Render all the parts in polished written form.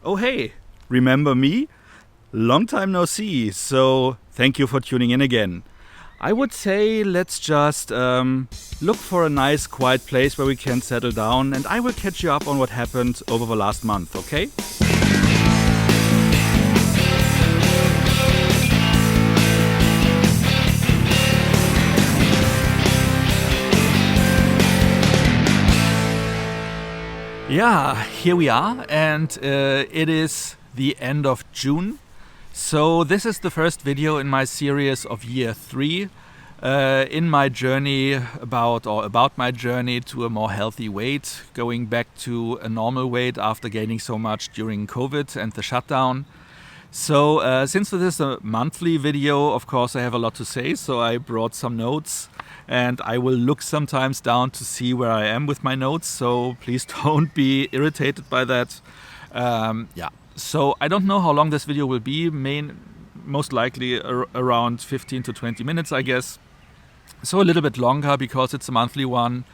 Oh hey, remember me? Long time no see, so thank you for tuning in again. I would say let's just look for a nice quiet place where we can settle down, and I will catch you up on what happened over the last month, okay? Yeah, here we are, and it is the end of June. So this is the first video in my series of year 3 in my journey about my journey to a more healthy weight, going back to a normal weight after gaining so much during COVID and the shutdown. So since this is a monthly video, of course I have a lot to say, so I brought some notes. And I will look sometimes down to see where I am with my notes, so please don't be irritated by that. So I don't know how long this video will be, most likely around 15 to 20 minutes, I guess. So a little bit longer because it's a monthly one.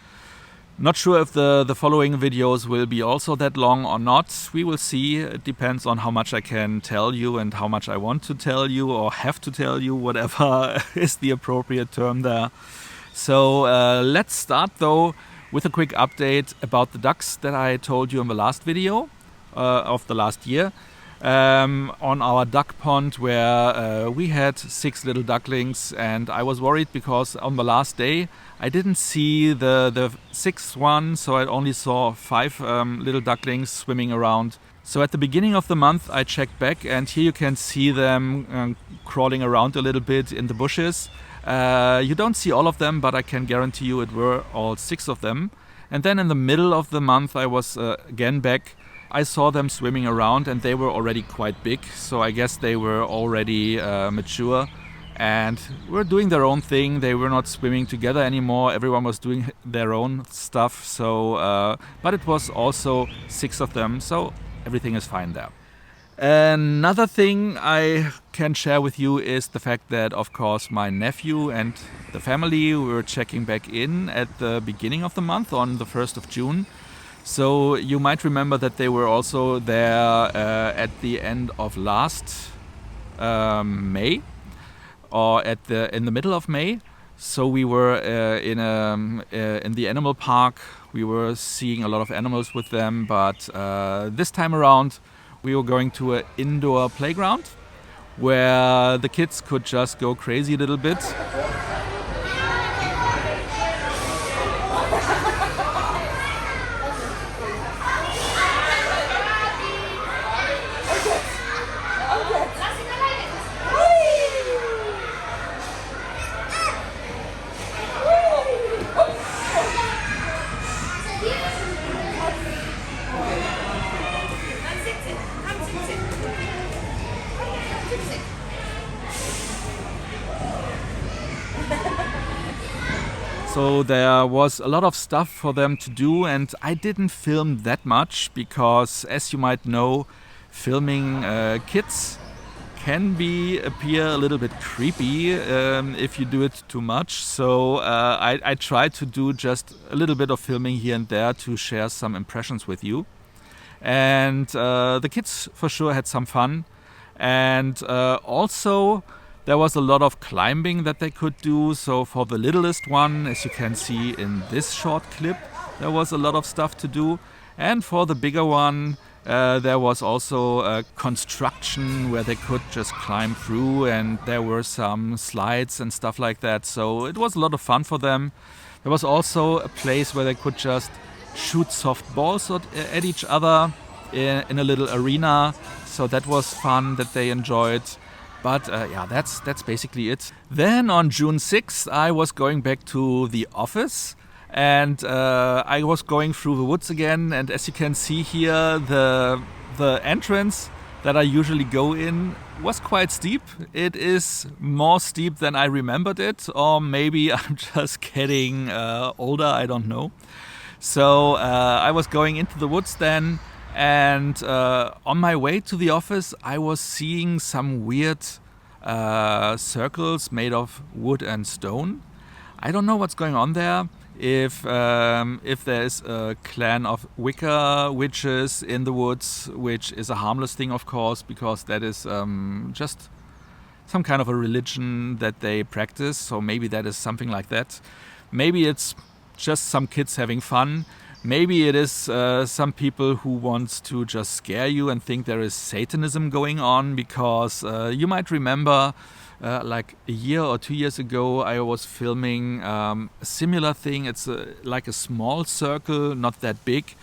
Not sure if the following videos will be also that long or not. We will see. It depends on how much I can tell you and how much I want to tell you or have to tell you, whatever is the appropriate term there. So let's start though with a quick update about the ducks that I told you in the last video of the last year on our duck pond where we had 6 little ducklings, and I was worried because on the last day I didn't see the 6th one, so I only saw 5 little ducklings swimming around. So at the beginning of the month I checked back, and here you can see them crawling around a little bit in the bushes. You don't see all of them, but I can guarantee you it were all 6 of them. And then in the middle of the month I was again back. I saw them swimming around, and they were already quite big, so I guess they were already mature and were doing their own thing. They were not swimming together anymore. Everyone was doing their own stuff. So, but it was also 6 of them, so everything is fine there. Another thing I can share with you is the fact that, of course, my nephew and the family were checking back in at the beginning of the month on the 1st of June. So you might remember that they were also there at the end of last May, or in the middle of May. So we were in the animal park. We were seeing a lot of animals with them, but this time around we were going to an indoor playground where the kids could just go crazy a little bit. So there was a lot of stuff for them to do, and I didn't film that much because, as you might know, filming kids can appear a little bit creepy if you do it too much. So I tried to do just a little bit of filming here and there to share some impressions with you. And the kids for sure had some fun, and also there was a lot of climbing that they could do. So for the littlest one, as you can see in this short clip, there was a lot of stuff to do. And for the bigger one, there was also construction where they could just climb through, and there were some slides and stuff like that. So it was a lot of fun for them. There was also a place where they could just shoot soft balls at each other in a little arena. So that was fun that they enjoyed. But yeah, that's basically it. Then on June 6th, I was going back to the office, and I was going through the woods again. And as you can see here, the entrance that I usually go in was quite steep. It is more steep than I remembered it, or maybe I'm just getting older, I don't know. So I was going into the woods then. And on my way to the office, I was seeing some weird circles made of wood and stone. I don't know what's going on there. if there is a clan of Wicca witches in the woods, which is a harmless thing, of course, because that is just some kind of a religion that they practice. So maybe that is something like that. Maybe it's just some kids having fun. Maybe it is some people who want to just scare you and think there is Satanism going on, because you might remember like a year or 2 years ago I was filming a similar thing. It's like a small circle, not that big,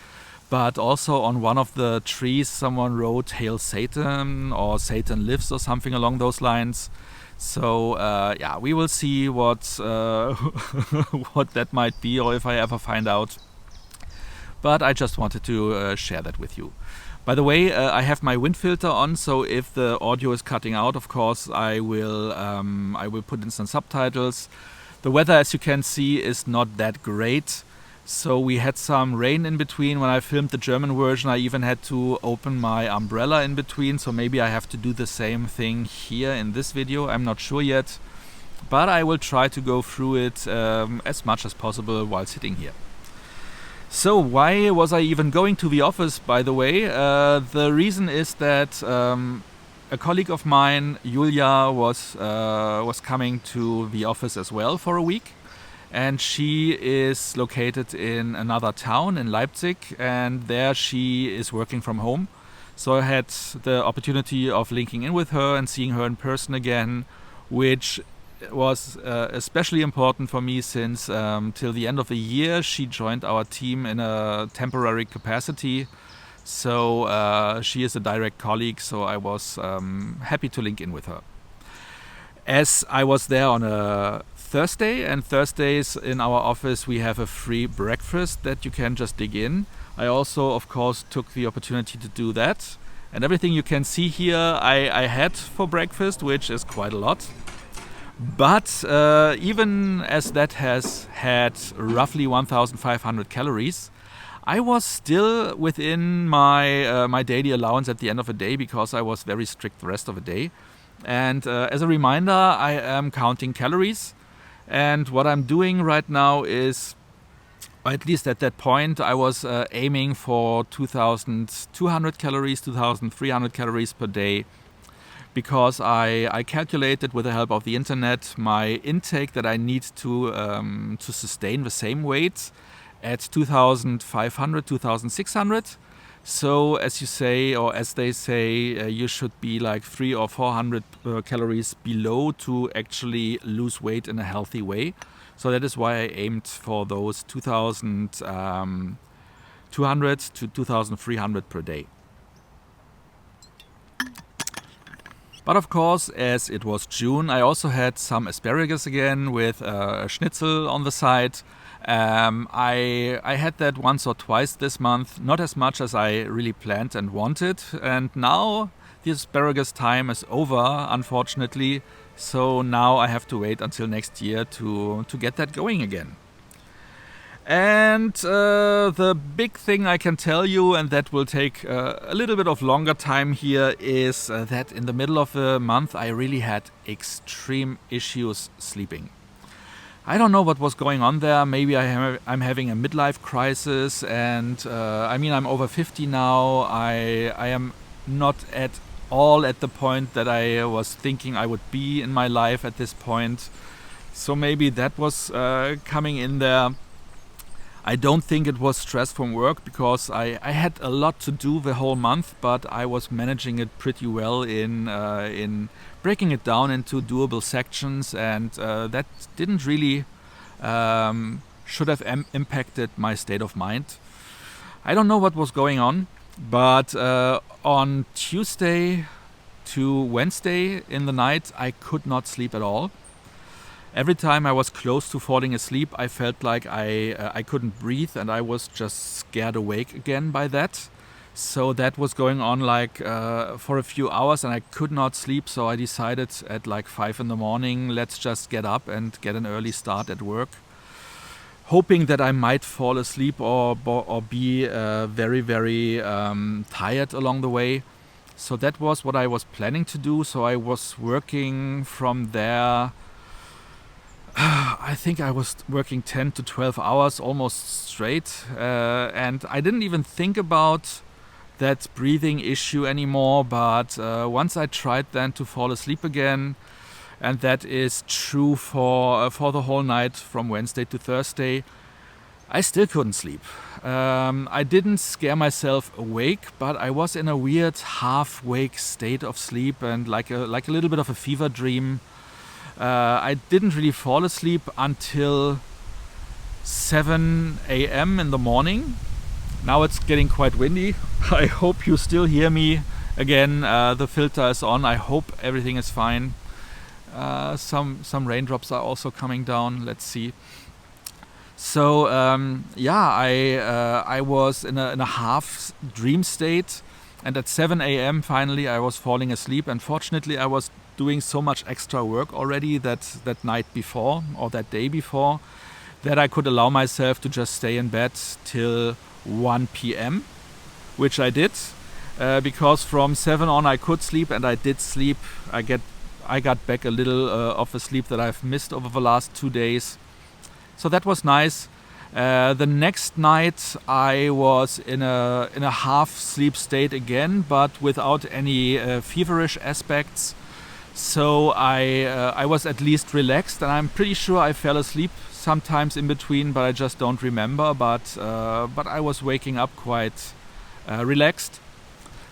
but also on one of the trees someone wrote "Hail Satan" or "Satan lives" or something along those lines. So yeah, we will see what what that might be, or if I ever find out. But I just wanted to share that with you. By the way, I have my wind filter on, so if the audio is cutting out, of course, I will put in some subtitles. The weather, as you can see, is not that great. So we had some rain in between. When I filmed the German version, I even had to open my umbrella in between. So maybe I have to do the same thing here in this video. I'm not sure yet. But I will try to go through it as much as possible while sitting here. So why was I even going to the office, by the way? The reason is that a colleague of mine, Julia, was coming to the office as well for a week. And she is located in another town in Leipzig, and there she is working from home. So I had the opportunity of linking in with her and seeing her in person again, which was especially important for me since till the end of the year she joined our team in a temporary capacity. So she is a direct colleague, so I was happy to link in with her. As I was there on a Thursday, and Thursdays in our office we have a free breakfast that you can just dig in. I also, of course, took the opportunity to do that. And everything you can see here I had for breakfast, which is quite a lot. But even as that has had roughly 1,500 calories, I was still within my daily allowance at the end of the day, because I was very strict the rest of the day. And as a reminder, I am counting calories. And what I'm doing right now is, or at least at that point, I was aiming for 2,200 calories, 2,300 calories per day. Because I calculated with the help of the internet my intake that I need to sustain the same weight at 2,500, 2,600. So as you say, or as they say, you should be like 300 or 400 calories below to actually lose weight in a healthy way. So that is why I aimed for those 2,200 to 2,300 per day. But of course, as it was June, I also had some asparagus again with a schnitzel on the side. I had that once or twice this month, not as much as I really planned and wanted. And now the asparagus time is over, unfortunately. So now I have to wait until next year to get that going again. And the big thing I can tell you, and that will take a little bit of longer time here, is that in the middle of the month I really had extreme issues sleeping. I don't know what was going on there. Maybe I'm having a midlife crisis, and I mean, I'm over 50 now. I am not at all at the point that I was thinking I would be in my life at this point. So maybe that was coming in there. I don't think it was stress from work, because I had a lot to do the whole month, but I was managing it pretty well in breaking it down into doable sections, and that didn't really should have impacted my state of mind. I don't know what was going on, but on Tuesday to Wednesday in the night I could not sleep at all. Every time I was close to falling asleep, I felt like I couldn't breathe, and I was just scared awake again by that. So that was going on like for a few hours, and I could not sleep. So I decided at like 5 in the morning, let's just get up and get an early start at work, hoping that I might fall asleep or be very, very tired along the way. So that was what I was planning to do. So I was working from there I think I was working 10 to 12 hours almost straight, and I didn't even think about that breathing issue anymore, but once I tried then to fall asleep again, and that is true for the whole night from Wednesday to Thursday, I still couldn't sleep. I didn't scare myself awake, but I was in a weird half-wake state of sleep and like a little bit of a fever dream. I didn't really fall asleep until 7 a.m. in the morning. Now it's getting quite windy. I hope you still hear me. Again, the filter is on. I hope everything is fine. Some raindrops are also coming down. Let's see. So I was in a half dream state, and at 7 a.m. finally I was falling asleep. And fortunately I was doing so much extra work already that night before or that day before that I could allow myself to just stay in bed till 1 p.m. which I did, because from 7 on I could sleep, and I did sleep. I got back a little of the sleep that I've missed over the last 2 days. So that was nice. The next night I was in a half sleep state again, but without any feverish aspects. So I was at least relaxed, and I'm pretty sure I fell asleep sometimes in between, but I just don't remember. But I was waking up quite relaxed.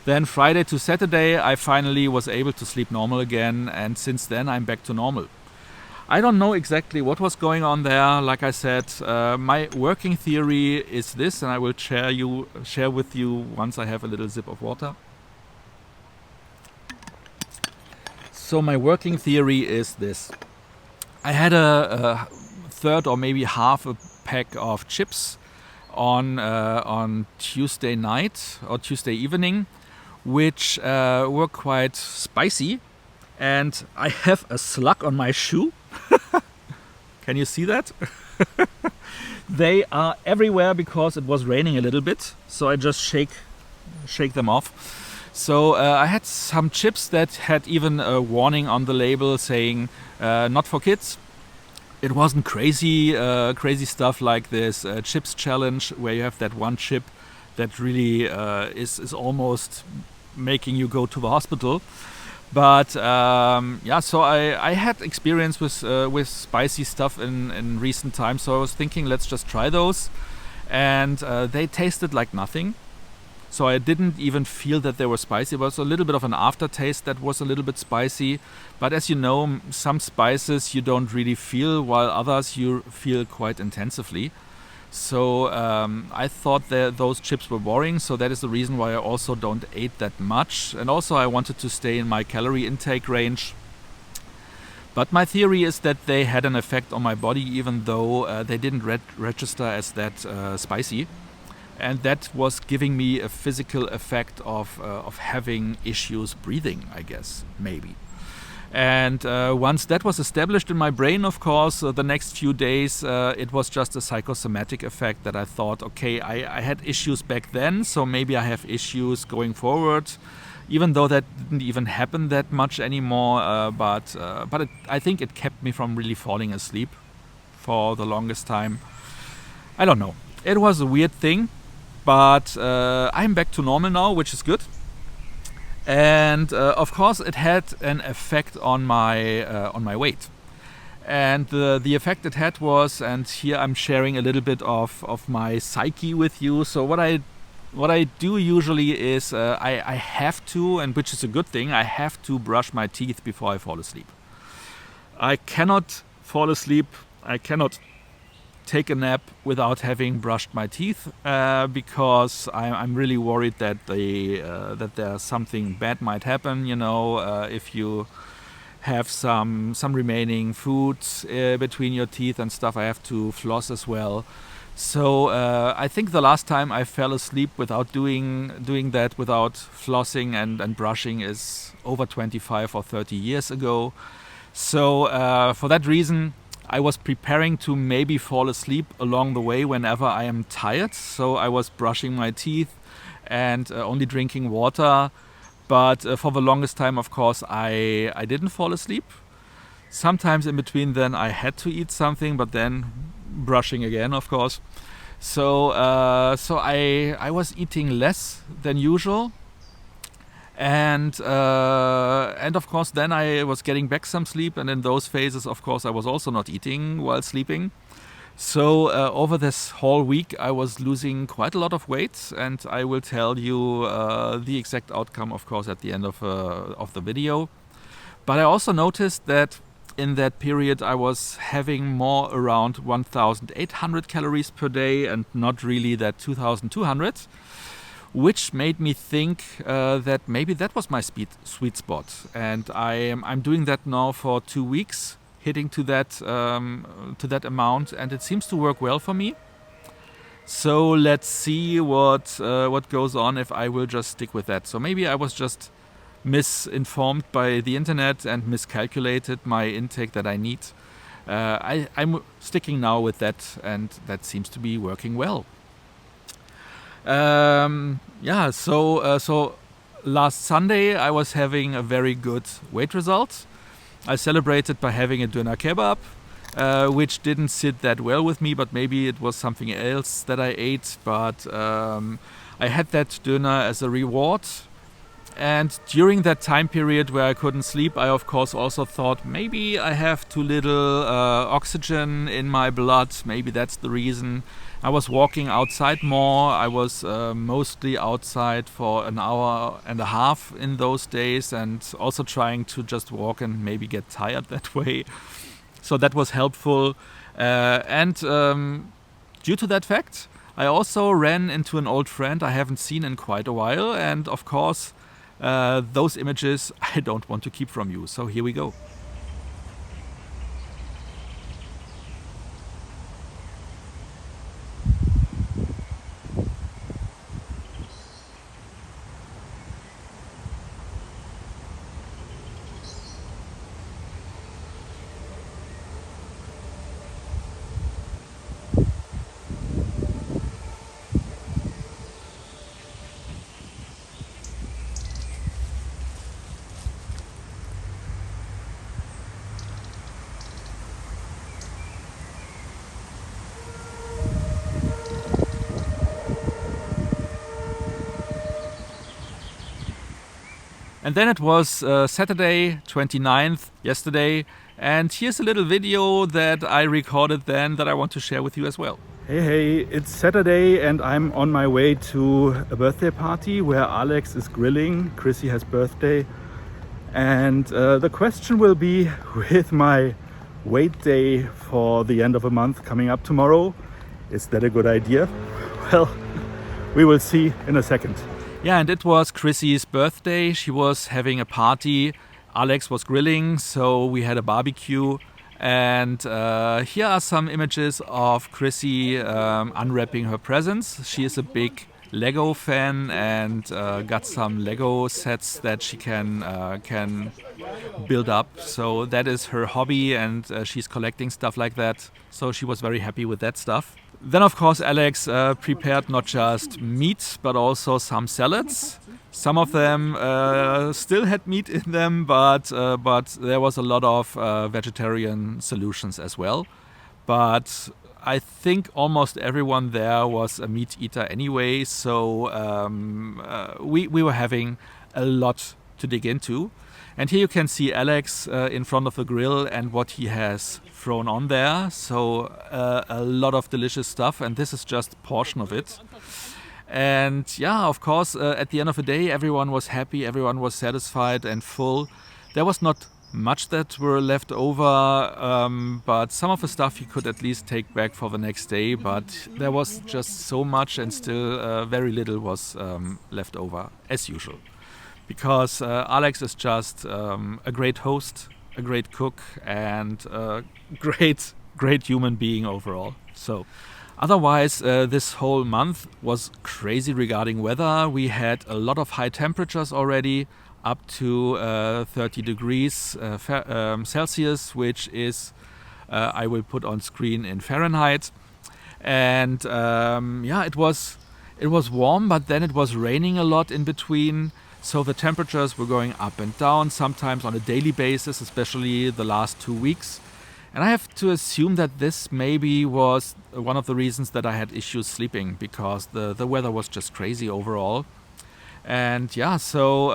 Then Friday to Saturday I finally was able to sleep normal again, and since then I'm back to normal. I don't know exactly what was going on there. Like I said, my working theory is this, and I will share with you once I have a little sip of water. So my working theory is this. I had a third or maybe half a pack of chips on Tuesday night or Tuesday evening, which were quite spicy, and I have a slug on my shoe. Can you see that? They are everywhere because it was raining a little bit, so I just shake them off. So I had some chips that had even a warning on the label saying not for kids. It wasn't crazy stuff like this chips challenge where you have that one chip that really is almost making you go to the hospital. But so I had experience with spicy stuff in recent times, so I was thinking let's just try those, and they tasted like nothing. So I didn't even feel that they were spicy. It was a little bit of an aftertaste that was a little bit spicy, but as you know, some spices you don't really feel, while others you feel quite intensively. So I thought that those chips were boring, so that is the reason why I also don't eat that much. And also I wanted to stay in my calorie intake range. But my theory is that they had an effect on my body, even though they didn't register as that spicy. And that was giving me a physical effect of having issues breathing, I guess, maybe. And once that was established in my brain, of course, the next few days, it was just a psychosomatic effect that I thought, okay, I had issues back then, so maybe I have issues going forward, even though that didn't even happen that much anymore. But I think it kept me from really falling asleep for the longest time. I don't know. It was a weird thing, but I'm back to normal now, which is good. And of course it had an effect on my weight, and the effect it had was, and here I'm sharing a little bit of my psyche with you. So what I do usually is I have to, and which is a good thing, I have to brush my teeth before I fall asleep. I cannot fall asleep, I cannot take a nap without having brushed my teeth, because I'm really worried that there's something bad might happen. You know, if you have some remaining foods between your teeth and stuff, I have to floss as well. So I think the last time I fell asleep without doing that, without flossing and brushing, is over 25 or 30 years ago. So for that reason, I was preparing to maybe fall asleep along the way whenever I am tired. So I was brushing my teeth and only drinking water. But for the longest time, of course, I didn't fall asleep. Sometimes in between then I had to eat something, but then brushing again, of course. So I was eating less than usual, and of course then I was getting back some sleep, and in those phases of course I was also not eating while sleeping. So over this whole week I was losing quite a lot of weight, and I will tell you the exact outcome of course at the end of the video. But I also noticed that in that period I was having more around 1,800 calories per day and not really that 2,200, which made me think that maybe that was my sweet spot. And I'm doing that now for 2 weeks, hitting to that amount, and it seems to work well for me. So let's see what goes on if I will just stick with that. So maybe I was just misinformed by the internet and miscalculated my intake that I need. I'm sticking now with that, and that seems to be working well. So last Sunday I was having a very good weight result. I celebrated by having a doner kebab, which didn't sit that well with me, but maybe it was something else that I ate. But I had that doner as a reward. And during that time period where I couldn't sleep, I of course also thought maybe I have too little oxygen in my blood. Maybe that's the reason. I was walking outside more. I was mostly outside for an hour and a half in those days, and also trying to just walk and maybe get tired that way. So that was helpful. And due to that fact, I also ran into an old friend I haven't seen in quite a while. And of course, those images I don't want to keep from you. So here we go. And then it was Saturday 29th, yesterday, and here's a little video that I recorded then that I want to share with you as well. Hey, it's Saturday and I'm on my way to a birthday party where Alex is grilling. Chrissy has birthday. And the question will be, with my weight day for the end of a month coming up tomorrow, is that a good idea? Well, we will see in a second. Yeah, and it was Chrissy's birthday. She was having a party. Alex was grilling, so we had a barbecue. And here are some images of Chrissy unwrapping her presents. She is a big Lego fan and got some Lego sets that she can build up. So that is her hobby, and she's collecting stuff like that. So she was very happy with that stuff. Then of course Alex prepared not just meat but also some salads. Some of them still had meat in them, but there was a lot of vegetarian solutions as well. But I think almost everyone there was a meat eater anyway, so we were having a lot to dig into. And here you can see Alex in front of the grill and what he has thrown on there. So a lot of delicious stuff, and this is just a portion of it. And yeah, of course, at the end of the day, everyone was happy, everyone was satisfied and full. There was not much that were left over, but some of the stuff you could at least take back for the next day. But there was just so much, and still very little was left over, as usual. Because Alex is just a great host, a great cook, and a great human being overall. So otherwise, this whole month was crazy regarding weather. We had a lot of high temperatures already, up to 30 degrees Celsius, which is, I will put on screen in Fahrenheit. And yeah, it was warm, but then it was raining a lot in between. So the temperatures were going up and down, sometimes on a daily basis, especially the last 2 weeks. And I have to assume that this maybe was one of the reasons that I had issues sleeping, because the weather was just crazy overall. And yeah, so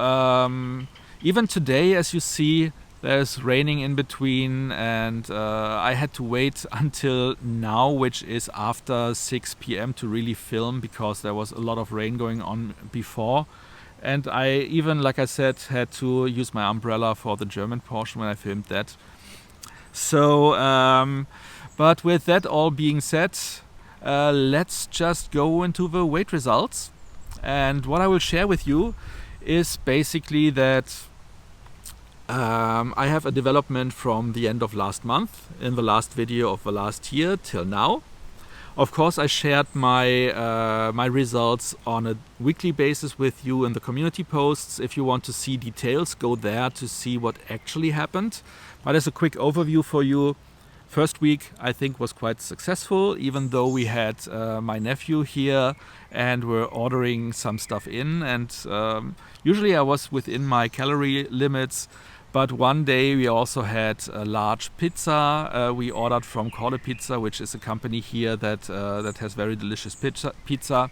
even today, as you see, there's raining in between, and I had to wait until now, which is after 6 p.m. to really film, because there was a lot of rain going on before. And I even, like I said, had to use my umbrella for the German portion when I filmed that. So, but with that all being said, let's just go into the weight results. And what I will share with you is basically that I have a development from the end of last month in the last video of the last year till now. Of course, I shared my my results on a weekly basis with you in the community posts. If you want to see details, go there to see what actually happened. But as a quick overview for you, first week I think was quite successful, even though we had my nephew here and were ordering some stuff in. And usually I was within my calorie limits. But one day we also had a large pizza. We ordered from Corle Pizza, which is a company here that that has very delicious pizza,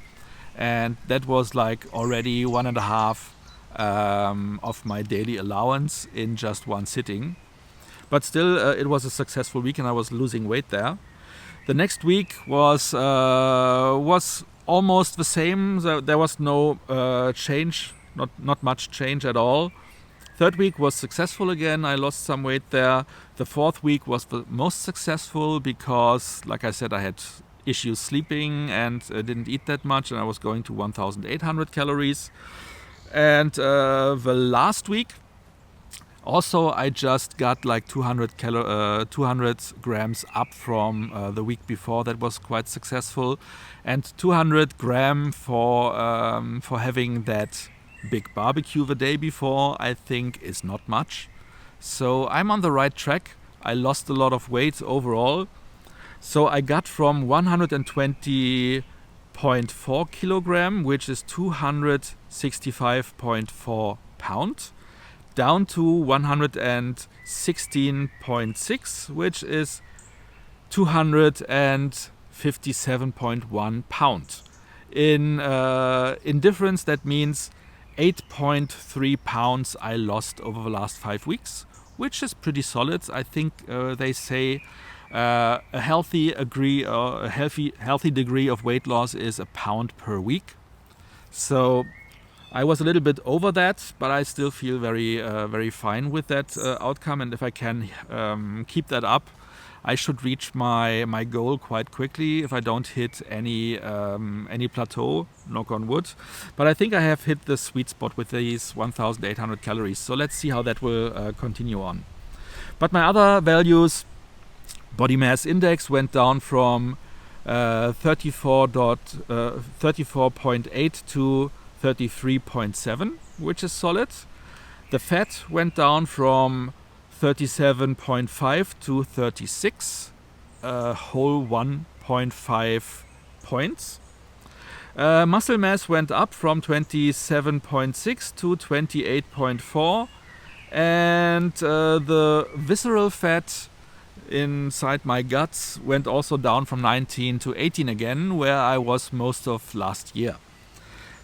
and that was like already 1.5 of my daily allowance in just one sitting. But still, it was a successful week, and I was losing weight there. The next week was almost the same. There was no change, not much change at all. Third week was successful again. I lost some weight there. The fourth week was the most successful because, like I said, I had issues sleeping and didn't eat that much, and I was going to 1,800 calories. And the last week, also, I just got like 200 grams up from the week before. That was quite successful, and 200 gram for having that big barbecue the day before, I think is not much. So I'm on the right track. I lost a lot of weight overall. So I got from 120.4 kilogram, which is 265.4 pounds, down to 116.6, which is 257.1 pounds. In difference, that means 8.3 pounds I lost over the last 5 weeks, which is pretty solid. I think they say a healthy degree of weight loss is a pound per week. So I was a little bit over that, but I still feel very fine with that outcome. And if I can keep that up, I should reach my goal quite quickly if I don't hit any plateau, knock on wood. But I think I have hit the sweet spot with these 1,800 calories. So let's see how that will continue on. But my other values, body mass index went down from 34.8 to 33.7, which is solid. The fat went down from 37.5 to 36, whole 1.5 points. Muscle mass went up from 27.6 to 28.4, and the visceral fat inside my guts went also down from 19 to 18 again, where I was most of last year.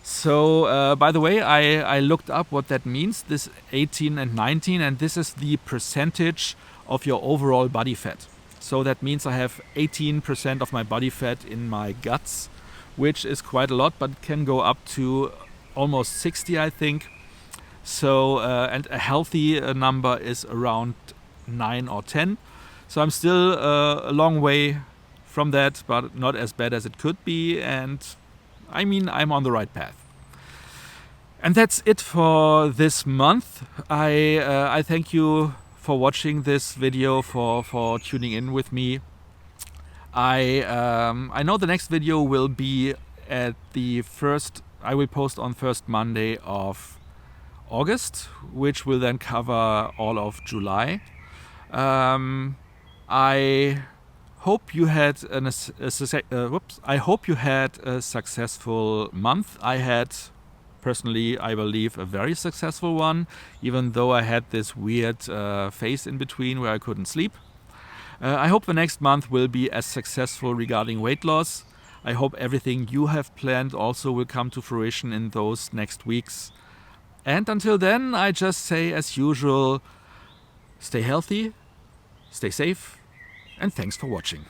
So, by the way, I looked up what that means, this 18 and 19, and this is the percentage of your overall body fat. So that means I have 18% of my body fat in my guts, which is quite a lot, but can go up to almost 60, I think. So, and a healthy number is around 9 or 10. So I'm still a long way from that, but not as bad as it could be, and I mean, I'm on the right path. And that's it for this month. I thank you for watching this video, for tuning in with me. I know the next video will be at the first, I will post on first Monday of August, which will then cover all of July. I hope you had I hope you had a successful month. I had personally, I believe, a very successful one, even though I had this weird phase in between where I couldn't sleep. I hope the next month will be as successful regarding weight loss. I hope everything you have planned also will come to fruition in those next weeks. And until then, I just say as usual, stay healthy, stay safe, and thanks for watching.